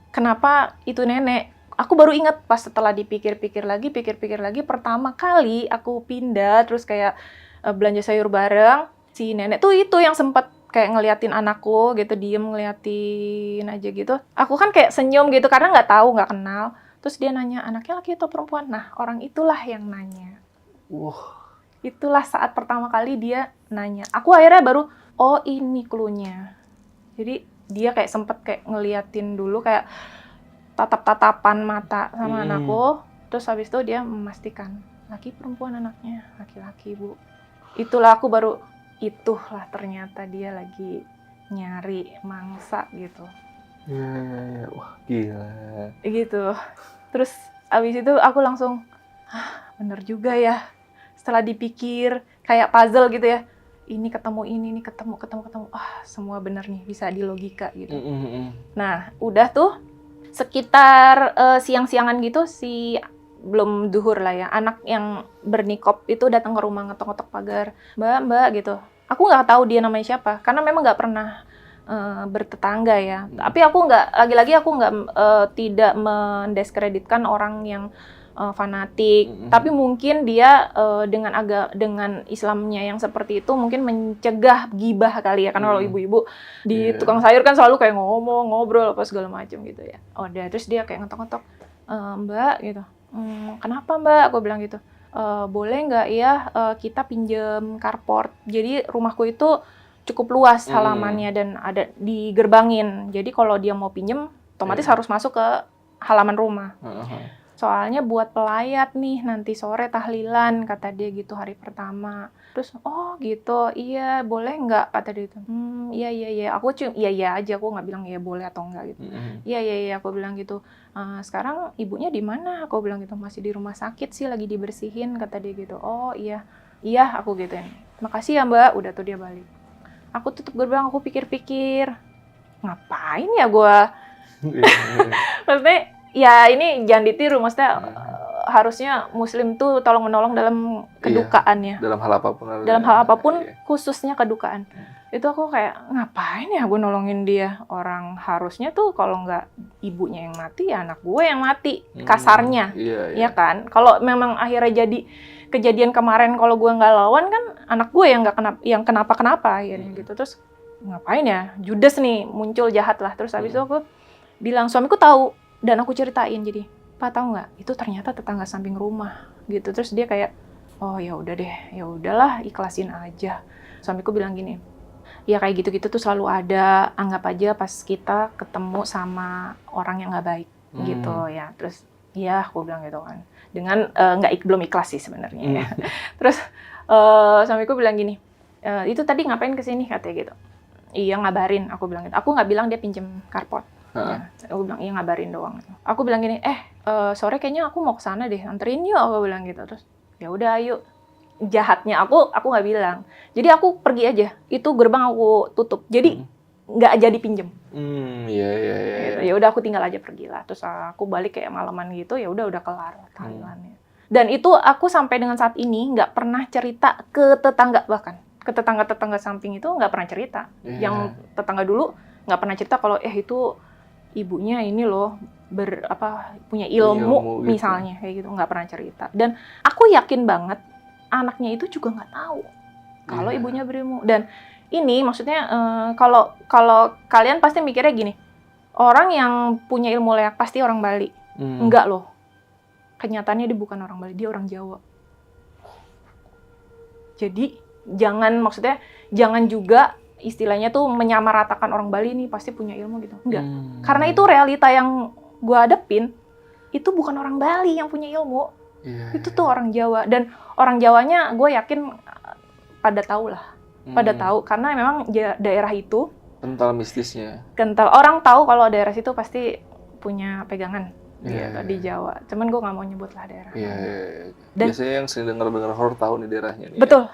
kenapa itu nenek? Aku baru ingat pas setelah dipikir-pikir lagi, pertama kali aku pindah terus kayak belanja sayur bareng, si nenek tuh itu yang sempat kayak ngeliatin anakku gitu, diem ngeliatin aja gitu. Aku kan kayak senyum gitu karena nggak tahu, nggak kenal. Terus dia nanya, "Anaknya laki atau perempuan?" Nah, orang itulah yang nanya. Itulah saat pertama kali dia nanya. Aku akhirnya baru, oh ini clue-nya. Jadi dia kayak sempet kayak ngeliatin dulu kayak tatap-tatapan mata sama anakku, terus habis itu dia memastikan, laki perempuan anaknya, laki-laki Bu. Itulah aku baru, itulah ternyata dia lagi nyari mangsa gitu. Iya, wah gila. Gitu. Terus habis itu aku langsung, bener juga ya. Setelah dipikir, kayak puzzle gitu ya. Ini ketemu, ini ketemu. Semua bener nih, bisa dilogika gitu. Nah, udah tuh, sekitar siang-siangan gitu, belum duhur lah ya, anak yang bernikop itu datang ke rumah ngetok-ngetok pagar, "Mbak," gitu. Aku nggak tahu dia namanya siapa, karena memang nggak pernah bertetangga ya. Tapi aku tidak mendiskreditkan orang yang fanatik. Tapi mungkin dia dengan Islamnya yang seperti itu mungkin mencegah gibah kali ya. Karena kalau ibu-ibu di tukang sayur kan selalu kayak ngomong, ngobrol apa segala macam gitu ya. Terus dia kayak ngetok-ngetok, "Mbak," gitu. "Kenapa Mbak?" Aku bilang gitu. "Boleh nggak ya kita pinjem carport?" Jadi rumahku itu cukup luas halamannya dan ada digerbangin. Jadi kalau dia mau pinjem, otomatis harus masuk ke halaman rumah. soalnya buat pelayat nih nanti sore tahlilan, kata dia gitu hari pertama. Terus, oh gitu, iya boleh nggak, kata dia gitu. Iya, aku iya aja, aku nggak bilang iya boleh atau enggak gitu. Iya, aku bilang gitu. Sekarang ibunya di mana? Aku bilang gitu, masih di rumah sakit sih, lagi dibersihin, kata dia gitu. Oh iya, aku gituin. Makasih ya Mbak, udah tuh dia balik. Aku tutup gerbang, aku pikir-pikir, ngapain ya gue? Maksudnya, ya ini jangan ditiru, maksudnya harusnya Muslim tuh tolong menolong dalam kedukaannya. Dalam hal apapun. Dalam hal apapun, khususnya kedukaan. Itu aku kayak, ngapain ya gue nolongin dia? Orang harusnya tuh kalau nggak ibunya yang mati, ya anak gue yang mati. Kasarnya. Iya kan? Kalau memang akhirnya jadi kejadian kemarin, kalau gue nggak lawan kan, anak gue yang kenapa-kenapa akhirnya gitu. Terus, ngapain ya? Judes nih, muncul jahat lah. Terus habis itu aku bilang, suamiku tahu. Dan aku ceritain, jadi, Pak tahu nggak? Itu ternyata tetangga samping rumah gitu. Terus dia kayak, oh ya udah deh, ya udahlah, ikhlasin aja. Suamiku bilang gini, ya kayak gitu-gitu tuh selalu ada. Anggap aja pas kita ketemu sama orang yang nggak baik gitu ya. Terus, iya, aku bilang gitu kan. Dengan belum ikhlas sih sebenarnya. Ya. Terus suamiku bilang gini, itu tadi ngapain kesini, katanya gitu. Iya ngabarin, aku bilang gitu. Aku nggak bilang dia pinjem karpot. Ya, aku bilang iya ngabarin doang. Aku bilang gini, sore kayaknya aku mau kesana deh, anterin yuk, aku bilang gitu. Terus ya udah ayo. Jahatnya aku nggak bilang. Jadi aku pergi aja. Itu gerbang aku tutup. Jadi nggak jadi pinjem. Iya. Gitu. Ya udah aku tinggal aja pergi lah. Terus aku balik kayak malaman gitu. Ya udah kelar tahlilannya. Dan itu aku sampai dengan saat ini nggak pernah cerita ke tetangga, bahkan ke tetangga samping itu nggak pernah cerita. Yang tetangga dulu nggak pernah cerita kalau itu ibunya ini loh punya ilmu gitu. Misalnya kayak gitu, nggak pernah cerita. Dan aku yakin banget anaknya itu juga nggak tahu kalau ibunya berilmu. Dan ini maksudnya kalau kalian pasti mikirnya gini, orang yang punya ilmu leak pasti orang Bali. Enggak loh, kenyataannya dia bukan orang Bali, dia orang Jawa. Jadi jangan juga istilahnya tuh menyamaratakan orang Bali nih pasti punya ilmu gitu. Enggak. Karena itu realita yang gue hadepin, itu bukan orang Bali yang punya ilmu. Itu tuh orang Jawa. Dan orang Jawanya gue yakin pada tahu lah. Pada tahu. Karena memang daerah itu kental mistisnya. Kental. Orang tahu kalau daerah situ pasti punya pegangan. Di Jawa. Cuman gue nggak mau nyebut lah daerah. Dan biasanya yang sering dengar horor tahu nih daerahnya. Nih, betul.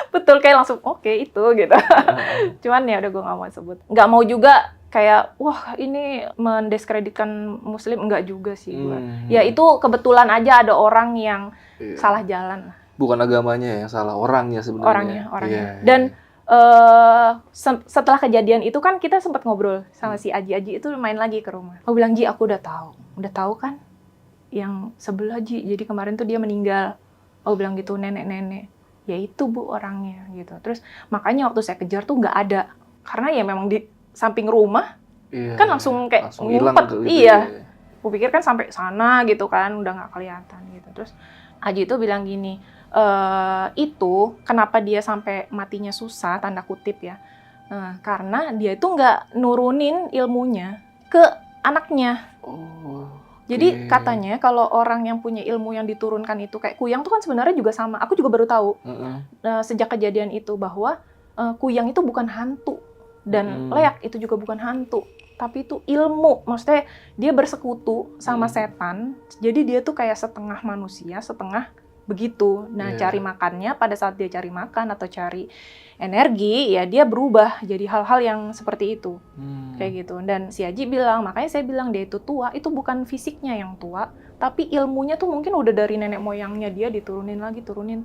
Betul, kayak langsung oke, itu gitu. Cuman ya udah gue nggak mau sebut. Nggak mau juga kayak wah ini mendiskreditkan Muslim, enggak juga sih gue. Ya itu kebetulan aja ada orang yang salah jalan. Bukan agamanya yang salah, orangnya sebenarnya. Orangnya. Dan setelah kejadian itu kan kita sempat ngobrol sama si Aji itu main lagi ke rumah. Aku bilang, Ji, aku udah tahu kan yang sebelah Ji, jadi kemarin tuh dia meninggal. Aku bilang gitu, nenek-nenek. Ya itu Bu orangnya gitu. Terus makanya waktu saya kejar tuh nggak ada, karena ya memang di samping rumah kan langsung kayak ngumpet. Gitu. Aku pikir kan sampai sana gitu kan, udah nggak kelihatan gitu. Terus Aji itu bilang gini, itu kenapa dia sampai matinya susah, tanda kutip ya, karena dia itu nggak nurunin ilmunya ke anaknya. Jadi katanya kalau orang yang punya ilmu yang diturunkan itu kayak Kuyang tuh kan sebenarnya juga sama. Aku juga baru tahu sejak kejadian itu bahwa Kuyang itu bukan hantu dan leak itu juga bukan hantu, tapi itu ilmu. Maksudnya dia bersekutu sama setan. Jadi dia tuh kayak setengah manusia, setengah begitu. Nah, cari makannya pada saat dia cari makan atau cari energi, ya dia berubah jadi hal-hal yang seperti itu. Kayak gitu. Dan si Aji bilang, makanya saya bilang dia itu tua, itu bukan fisiknya yang tua, tapi ilmunya tuh mungkin udah dari nenek moyangnya dia diturunin lagi, turunin.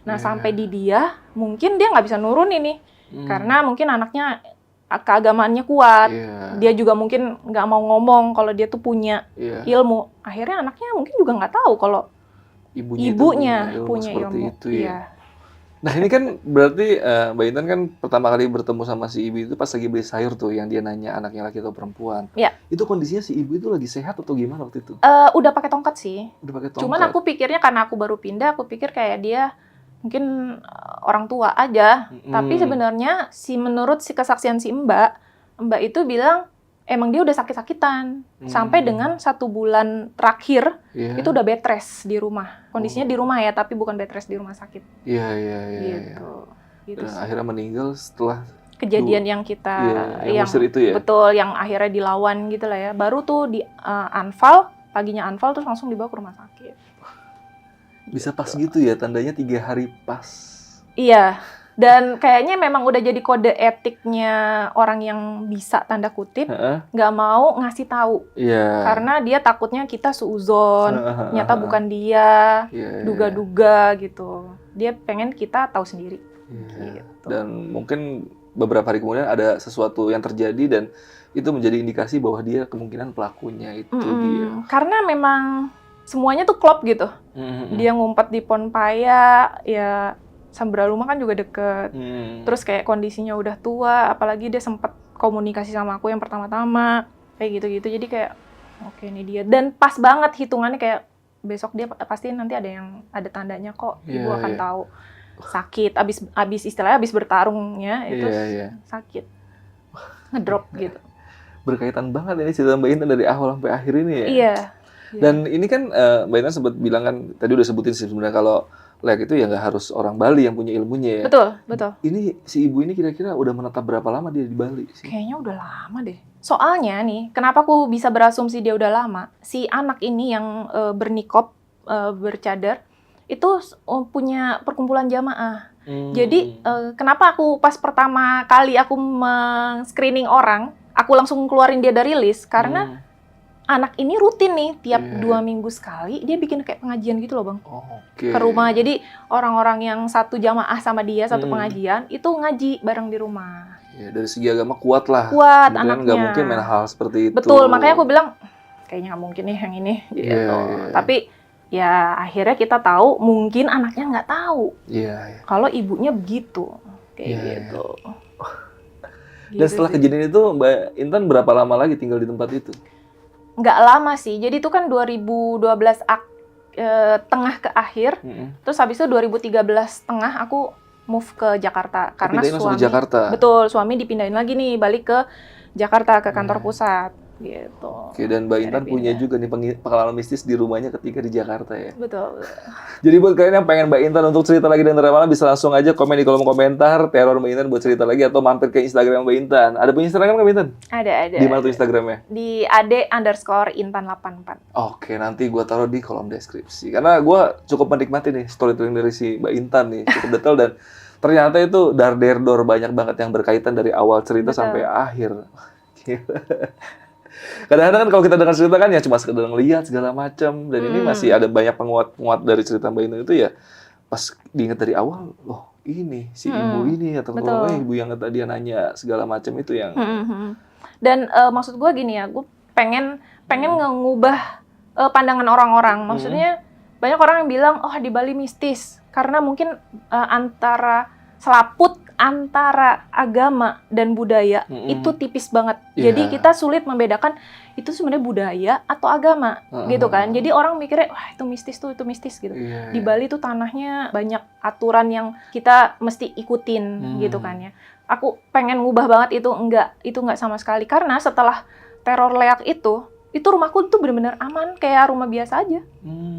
Nah, sampai di dia, mungkin dia nggak bisa nurunin nih. Karena mungkin anaknya keagamaannya kuat. Dia juga mungkin nggak mau ngomong kalau dia tuh punya ilmu. Akhirnya anaknya mungkin juga nggak tahu kalau ibunya punya ilmu itu ya. Nah ini kan berarti Mbak Intan kan pertama kali bertemu sama si ibu itu pas lagi beli sayur tuh, yang dia nanya anaknya laki atau perempuan. Itu kondisinya si ibu itu lagi sehat atau gimana waktu itu? Udah pakai tongkat sih. Udah pakai tongkat. Cuman aku pikirnya karena aku baru pindah, aku pikir kayak dia mungkin orang tua aja. Tapi sebenarnya menurut si kesaksian si Mbak itu bilang emang dia udah sakit-sakitan. Sampai dengan 1 bulan terakhir, itu udah bed rest di rumah. Kondisinya di rumah ya, tapi bukan bed rest di rumah sakit. Iya. Gitu. Gitu Dan sih. akhirnya meninggal setelah Kejadian yang kita yang Mesir itu ya? Betul, yang akhirnya dilawan gitu lah ya. Baru tuh di unfall, paginya unfall terus langsung dibawa ke rumah sakit. Bisa pas gitu ya, tandanya 3 hari pas. Iya. Dan kayaknya memang udah jadi kode etiknya orang yang bisa tanda kutip nggak mau ngasih tahu. Iya. Karena dia takutnya kita suuzon, ternyata bukan dia, duga-duga gitu. Dia pengen kita tahu sendiri. Gitu. Dan mungkin beberapa hari kemudian ada sesuatu yang terjadi dan itu menjadi indikasi bahwa dia kemungkinan pelakunya itu dia. Karena memang semuanya tuh klop gitu. Dia ngumpet di Ponpaya, ya Sambraluma kan juga deket. Terus kayak kondisinya udah tua, apalagi dia sempet komunikasi sama aku yang pertama-tama, kayak gitu-gitu. Jadi kayak oke ini dia. Dan pas banget hitungannya kayak besok dia pasti nanti ada tandanya kok. Ibu akan tahu. Sakit, abis istilahnya abis bertarungnya itu sakit, ngedrop gitu. Berkaitan banget ini cerita Mbak Intan dari awal sampai akhir ini ya. Iya. Dan ini kan Mbak Intan sempat bilang kan, tadi udah sebutin sih sebenarnya kalau lek itu ya nggak harus orang Bali yang punya ilmunya ya. Betul. Ini si ibu ini kira-kira udah menetap berapa lama dia di Bali sih? Kayaknya udah lama deh. Soalnya nih, kenapa aku bisa berasumsi dia udah lama? Si anak ini yang bernikop, bercadar, itu punya perkumpulan jamaah. Jadi kenapa aku pas pertama kali aku screening orang, aku langsung keluarin dia dari list karena anak ini rutin nih tiap 2 minggu sekali dia bikin kayak pengajian gitu loh Bang. Ke rumah. Jadi orang-orang yang satu jamaah sama dia satu pengajian itu ngaji bareng di rumah. Ya, dari segi agama kuat lah. Kuat kemudian anaknya. Nggak mungkin main hal seperti itu. Betul, makanya aku bilang kayaknya nggak mungkin nih yang ini. Gitu. Tapi ya akhirnya kita tahu mungkin anaknya nggak tahu kalau ibunya begitu kayak gitu. Dan setelah kejadian itu Mbak Intan berapa lama lagi tinggal di tempat itu? Nggak lama sih, jadi itu kan 2012 tengah ke akhir, terus habis itu 2013 tengah aku move ke Jakarta karena suami. Betul, suami dipindahin lagi nih balik ke Jakarta ke kantor pusat. Gitu. Oke, dan Mbak Intan punya juga nih pengalaman mistis di rumahnya ketika di Jakarta ya. Betul. Jadi buat kalian yang pengen Mbak Intan untuk cerita lagi dan malam bisa langsung aja komen di kolom komentar teror Mbak Intan buat cerita lagi atau mampir ke Instagram Mbak Intan. Ada punya Instagram nggak Mbak Intan? Ada. Di mana tuh Instagramnya? Di ade_intan84. Oke, nanti gue taruh di kolom deskripsi. Karena gue cukup menikmati nih storytelling dari si Mbak Intan nih, cukup detail dan ternyata itu dar-der-dor banyak banget yang berkaitan dari awal cerita sampai akhir. Kadang-kadang kan kalau kita dengar cerita kan ya cuma sekedar ngelihat segala macam dan ini masih ada banyak penguat dari cerita Mbak Intan itu ya pas diingat dari awal loh ini si ibu ini atau ibu yang tadi nanya segala macam itu yang dan maksud gue gini ya, gue pengen ngubah pandangan orang-orang. Maksudnya banyak orang yang bilang oh di Bali mistis karena mungkin antara selaput antara agama dan budaya itu tipis banget. Jadi kita sulit membedakan itu sebenarnya budaya atau agama gitu kan. Jadi orang mikirnya wah itu mistis gitu. Di Bali tuh tanahnya banyak aturan yang kita mesti ikutin gitu kan ya. Aku pengen ngubah banget itu enggak sama sekali karena setelah teror leak itu rumahku tuh benar-benar aman kayak rumah biasa aja.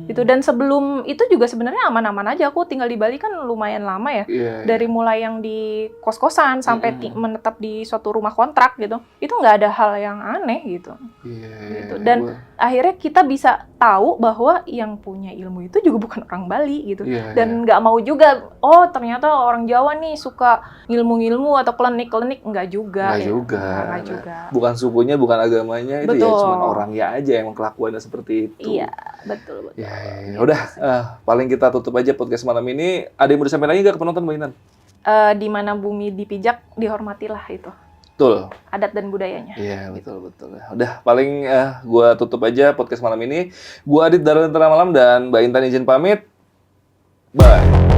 Gitu. Dan sebelum itu juga sebenarnya aman-aman aja. Aku tinggal di Bali kan lumayan lama ya. Dari mulai yang di kos-kosan sampai menetap di suatu rumah kontrak gitu. Itu nggak ada hal yang aneh gitu. Gitu. Dan akhirnya kita bisa tahu bahwa yang punya ilmu itu juga bukan orang Bali gitu. Dan nggak mau juga, oh ternyata orang Jawa nih suka ngilmu-ngilmu atau klinik-klinik. Nggak juga. Nggak juga. Bukan sukunya, bukan agamanya. Itu ya cuma orangnya aja yang kelakuannya seperti itu. Iya, betul. Udah, paling kita tutup aja podcast malam ini. Ada yang mau disampaikan lagi nggak ke penonton Mbak Intan? Di mana bumi dipijak, dihormatilah itu. Betul. Adat dan budayanya. Iya, betul. Udah, paling gua tutup aja podcast malam ini. Gua Adit dari Tengah Malam dan Mbak Intan izin pamit. Bye.